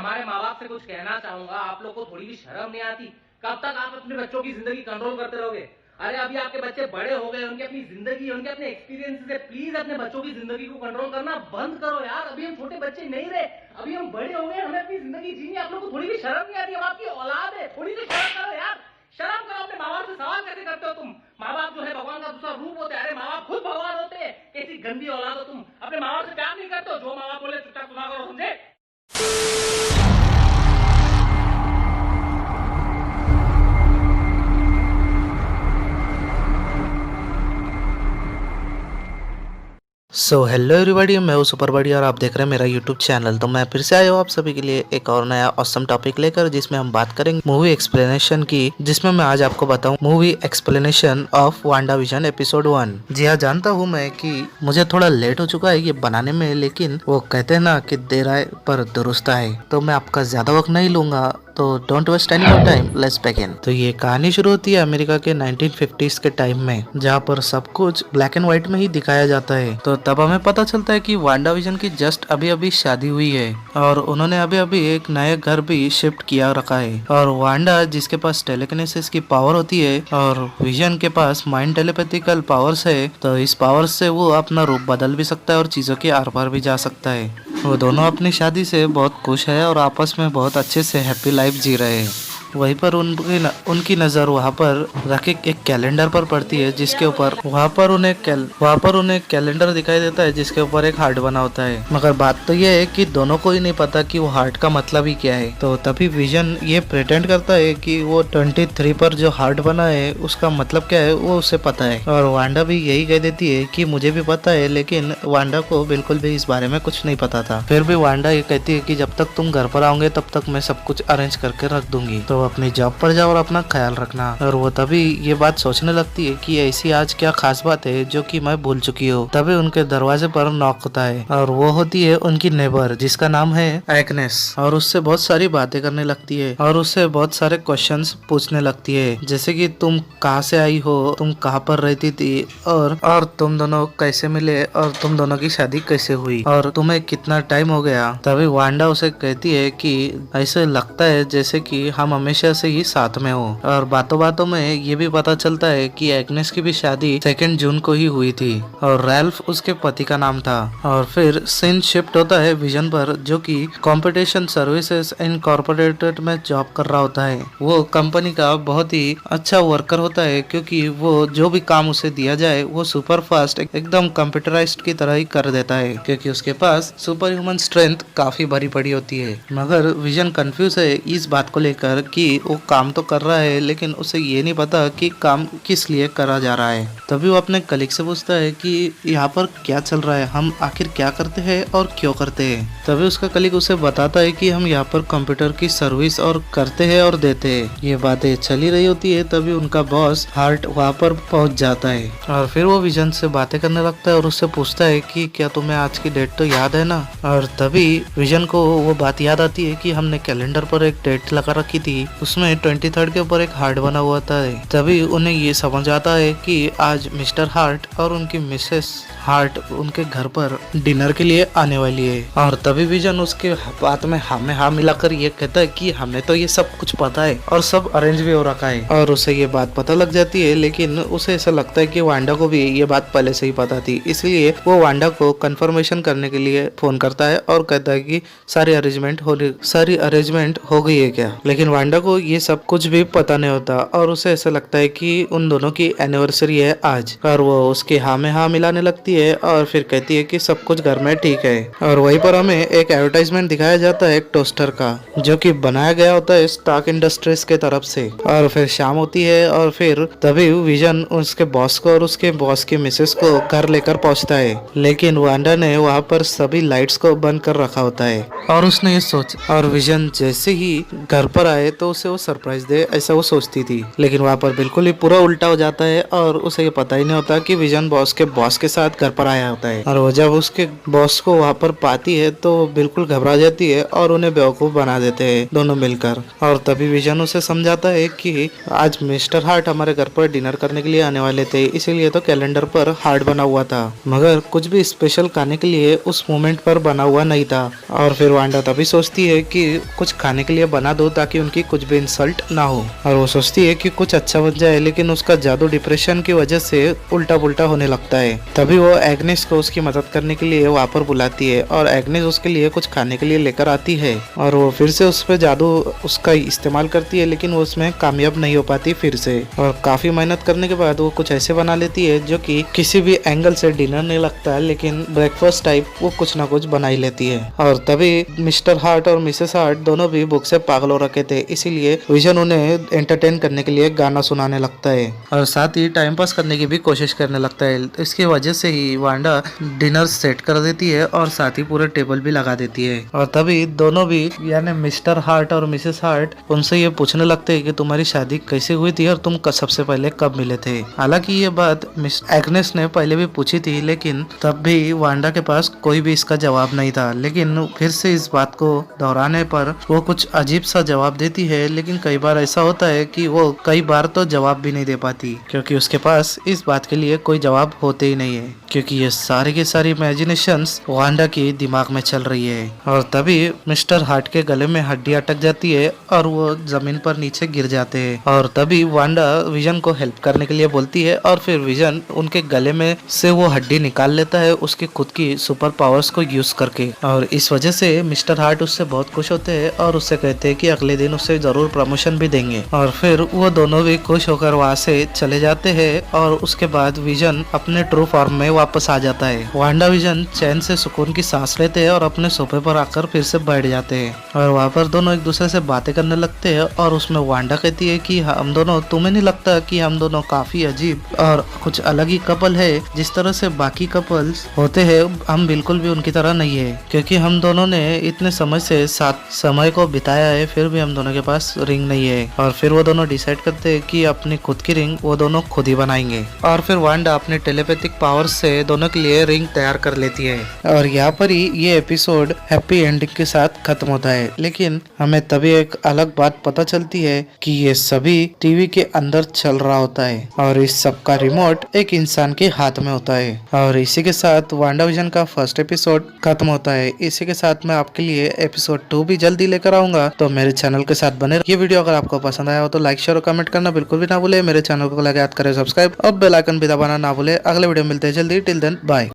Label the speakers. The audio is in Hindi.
Speaker 1: हमारे माँ बाप से कुछ कहना चाहूंगा, आप लोग को थोड़ी भी शर्म नहीं आती? कब तक आप अपने बच्चों की जिंदगी कंट्रोल करते रहोगे? अरे अभी आपके बच्चे बड़े हो गए, उनकी अपनी जिंदगी, उनके अपने एक्सपीरियंस से प्लीज अपने बच्चों की जिंदगी को कंट्रोल करना बंद करो यार। अभी हम छोटे बच्चे नहीं रहे, अभी हम बड़े हो गए, हमें अपनी जिंदगी जीनी। आप लोग को थोड़ी भी शर्म नहीं आती? हम आपकी औलाद है, थोड़ी सी शर्म करो यार। शर्म करो। अपने माँ बाप से सवाल कैसे करते हो तुम? माँ बाप जो है भगवान का दूसरा रूप होते हैं। अरे माँ बाप खुद भगवान होते हैं। कैसी गंदी औलाद हो तुम, अपने माँ बाप से प्यार नहीं करते हो? जो माँ बाप बोले चुपचाप सुना करो, समझे?
Speaker 2: सो हेलो एवरीबॉडी, मैं हूँ सुपर बड़ी और आप देख रहे हैं मेरा यूट्यूब चैनल। तो मैं फिर से आया हूँ आप सभी के लिए एक और नया ऑसम टॉपिक लेकर, जिसमें हम बात करेंगे मूवी एक्सप्लेनेशन की, जिसमें मैं आज आपको बताऊं movie explanation of Wanda vision episode 1। जी हाँ, जानता हूँ मैं कि मुझे थोड़ा लेट हो चुका है ये बनाने में, लेकिन वो कहते हैं ना कि देर आए पर दुरुस्त आए। तो मैं आपका ज्यादा वक्त नहीं लूंगा, तो don't waste any more time, let's begin. तो ये कहानी शुरू होती है अमेरिका के 1950s के टाइम में, जहाँ पर सब कुछ ब्लैक एंड व्हाइट में ही दिखाया जाता है। तो तब हमें पता चलता है कि वांडा विजन की जस्ट अभी अभी शादी हुई है और उन्होंने अभी अभी एक नए घर भी शिफ्ट किया रखा है। और वांडा, जिसके पास टेलीकिनेसिस की पावर होती है और विजन के पास माइंड टेलीपैथिकल पावर्स है, तो इस पावर से वो अपना रूप बदल भी सकता है और चीजों के आर पार भी जा सकता है। वो दोनों अपनी शादी से बहुत खुश है और आपस में बहुत अच्छे से हैप्पी लाइफ जी रहे हैं। वहीं पर उनकी नज़र वहाँ पर रखे एक कैलेंडर पर पड़ती है, जिसके ऊपर वहाँ पर उन्हें कैलेंडर दिखाई देता है जिसके ऊपर एक हार्ट बना होता है। मगर बात तो ये है कि दोनों को ही नहीं पता कि वो हार्ट का मतलब ही क्या है। तो तभी विजन ये प्रिटेंड करता है कि वो 23 पर जो हार्ट बना है उसका मतलब क्या है वो उसे पता है। और वांडा भी यही कह देती है कि मुझे भी पता है, लेकिन वांडा को बिल्कुल भी इस बारे में कुछ नहीं पता था। फिर भी वांडा ये कहती है कि जब तक तुम घर पर आओगे तब तक मैं सब कुछ अरेंज करके रख दूंगी, तो अपनी जॉब पर जाओ और अपना ख्याल रखना। और वो तभी ये बात सोचने लगती है कि ऐसी आज क्या खास बात है जो कि मैं भूल चुकी हूँ। तभी उनके दरवाजे पर नॉक होता है और वो होती है उनकी नेबर, जिसका नाम है एग्नेस। और उससे बहुत सारी बातें करने लगती है और उससे बहुत सारे क्वेश्चंस पूछने लगती है, जैसे कि तुम कहाँ से आई हो, तुम कहाँ पर रहती थी, और तुम दोनों कैसे मिले, और तुम दोनों की शादी कैसे हुई, और तुम्हें कितना टाइम हो गया। तभी वांडा उसे कहती है कि ऐसे लगता है जैसे कि हम हमेशा से ही साथ में हो। और बातों बातों में ये भी पता चलता है कि एग्नेस की भी शादी 2 जून को ही हुई थी और रैल्फ उसके पति का नाम था। और फिर सीन शिफ्ट होता है विजन पर, जो कि कंपटीशन सर्विसेज इनकॉर्पोरेटेड में जॉब कर रहा होता है। वो कंपनी का बहुत ही अच्छा वर्कर होता है, क्योंकि वो जो भी काम उसे दिया जाए वो सुपर फास्ट एकदम कंप्यूटराइज्ड की तरह ही कर देता है, क्योंकि उसके पास सुपर ह्यूमन स्ट्रेंथ काफी भरी पड़ी होती है। मगर विजन कंफ्यूज है इस बात को लेकर कि वो काम तो कर रहा है, लेकिन उसे ये नहीं पता कि काम किस लिए करा जा रहा है। तभी वो अपने कलीग से पूछता है कि यहाँ पर क्या चल रहा है, हम आखिर क्या करते हैं और क्यों करते हैं। तभी उसका कलीग उसे बताता है कि हम यहाँ पर कंप्यूटर की सर्विस और करते हैं और देते हैं। ये बातें चली रही होती है, तभी उनका बॉस हार्ट वहाँ पर पहुँच जाता है और फिर वो विजन से बातें करने लगता है और उससे पूछता है कि क्या तुम्हें आज की डेट तो याद है ना। और तभी विजन को वो बात याद आती है कि हमने कैलेंडर पर एक डेट लगा रखी थी, उसमें 23 के ऊपर एक हार्ट बना हुआ था। तभी उन्हें ये समझ आता है कि आज मिस्टर हार्ट और उनकी मिसेस हार्ट उनके घर पर डिनर के लिए आने वाली है। और तभी विजन उसके बात में हाँ मिलाकर ये कहता है कि हमें तो ये सब कुछ पता है और सब अरेंज भी हो रखा है। और उसे ये बात पता लग जाती है, लेकिन उसे ऐसा लगता है कि वांडा को भी ये बात पहले से ही पता थी, इसलिए वो वांडा को कंफर्मेशन करने के लिए फोन करता है और कहता है कि सारी अरेंजमेंट हो गई है क्या। लेकिन वांडा को ये सब कुछ भी पता नहीं होता और उसे ऐसा लगता है कि उन दोनों की एनिवर्सरी है आज, और वो उसके हाँ में हाँ मिलाने लगती है और फिर कहती है कि सब कुछ घर में ठीक है। और वहीं पर हमें एक एडवर्टाइजमेंट दिखाया जाता है एक टोस्टर का, जो कि बनाया गया होता है स्टार्क इंडस्ट्रीज के तरफ से। और फिर शाम होती है और फिर तभी विजन उसके बॉस को और उसके बॉस की मिसेस को घर लेकर पहुंचता है, लेकिन वांडा ने वहाँ पर सभी लाइट्स को बंद कर रखा होता है। और उसने ये सोच और विजन जैसे ही घर पर आए तो उसे वो सरप्राइज दे ऐसा वो सोचती थी, लेकिन वहाँ पर बिल्कुल ही पूरा उल्टा हो जाता है और उसे ये पता ही नहीं होता कि विजन बॉस के साथ घर पर आया होता है और वो जब उसके बॉस को वहाँ पर पाती है तो बिल्कुल घबरा जाती है और उन्हें बेवकूफ बना देते हैं दोनों मिलकर। और तभी विजन उसे समझाता है कि आज मिस्टर हार्ट हमारे घर पर डिनर करने के लिए आने वाले थे, इसीलिए तो कैलेंडर पर हार्ट बना हुआ था, मगर कुछ भी स्पेशल खाने के लिए उस मोमेंट पर बना हुआ नहीं था। और फिर वांडा तभी सोचती है कि कुछ खाने के लिए बना दो ताकि उनकी कुछ भी इंसल्ट ना हो। और वो सोचती है कि कुछ अच्छा बन जाए, लेकिन उसका जादू डिप्रेशन की वजह से उल्टा पुल्टा होने लगता है। तभी वो एग्नेस को उसकी मदद करने के लिए वहाँ पर बुलाती है और एग्नेस उसके लिए कुछ खाने के लिए लेकर आती है और वो फिर से उस पर जादू उसका इस्तेमाल करती है, लेकिन वो उसमें कामयाब नहीं हो पाती फिर से। और काफी मेहनत करने के बाद वो कुछ ऐसे बना लेती है जो कि किसी भी एंगल से डिनर नहीं लगता है, लेकिन ब्रेकफास्ट टाइप वो कुछ ना कुछ बना ही लेती है। और तभी मिस्टर हार्ट और मिसेस हार्ट दोनों भी भूख से पागल हो रखे थे, इसीलिए विजन उन्हें एंटरटेन करने के लिए गाना सुनाने लगता है और साथ ही टाइम पास करने की भी कोशिश करने लगता है। इसकी वजह से ही वांडा डिनर सेट कर देती है और साथ ही पूरे टेबल भी लगा देती है। और तभी दोनों भी यानी मिस्टर हार्ट और मिसेस हार्ट उनसे ये पूछने लगते हैं कि तुम्हारी शादी कैसे हुई थी और तुम सबसे पहले कब मिले थे। हालांकि ये बात मिस एग्नेस ने पहले भी पूछी थी, लेकिन तब भी वांडा के पास कोई भी इसका जवाब नहीं था। लेकिन फिर से इस बात को दोहराने पर वो कुछ अजीब सा जवाब देती है, लेकिन कई बार ऐसा होता है कि वो कई बार तो जवाब भी नहीं दे पाती, क्योंकि उसके पास इस बात के लिए कोई जवाब होते ही नहीं है, क्योंकि ये सारी की सारी इमेजिनेशंस वांडा के दिमाग में चल रही है। और तभी मिस्टर हार्ट के गले में हड्डी अटक जाती है और वो जमीन पर नीचे गिर जाते हैं। और तभी वांडा विजन को हेल्प करने के लिए बोलती है और फिर विजन उनके गले में से वो हड्डी निकाल लेता है उसकी खुद की सुपर पावर्स को यूज करके। और इस वजह से मिस्टर हार्ट उससे बहुत खुश होते हैं और उससे कहते हैं कि अगले दिन उससे जरूर प्रमोशन भी देंगे। और फिर वो दोनों भी खुश होकर वहाँ से चले जाते हैं और उसके बाद विजन अपने ट्रू फॉर्म में वापस आ जाता है। वांडा विजन चैन से सुकून की सांस लेते हैं और अपने सोफे पर आकर फिर से बैठ जाते हैं और वहाँ पर दोनों एक दूसरे से बातें करने लगते हैं। और उसमें वांडा कहती है कि हम दोनों, तुम्हें नहीं लगता कि हम दोनों काफी अजीब और कुछ अलग ही कपल है? जिस तरह से बाकी कपल्स होते हैं हम बिल्कुल भी उनकी तरह नहीं है, क्योंकि हम दोनों ने इतने समय से साथ समय को बिताया है, फिर भी हम दोनों के पास रिंग नहीं है। और फिर वो दोनों डिसाइड करते हैं कि अपनी खुद की रिंग वो दोनों खुद ही बनाएंगे। और फिर वांडा अपने टेलीपैथिक पावर से दोनों के लिए रिंग तैयार कर लेती है और यहाँ पर ही ये एपिसोड हैप्पी एंडिंग के साथ खत्म होता है। लेकिन हमें तभी एक अलग बात पता चलती है कि ये सभी टीवी के अंदर चल रहा होता है और इस सब का रिमोट एक इंसान के हाथ में होता है। और इसी के साथ वांडा विजन का फर्स्ट एपिसोड खत्म होता है। इसी के साथ मैं आपके लिए एपिसोड 2 भी जल्दी लेकर आऊंगा, तो मेरे चैनल के साथ बने। ये वीडियो अगर आपको पसंद आया हो तो लाइक शेयर और कमेंट करना बिल्कुल भी ना भूले। मेरे चैनल को याद करें सब्सक्राइब और बेल आइकन भी दबाना ना भूले। अगले वीडियो मिलते हैं जल्दी। Till then bye.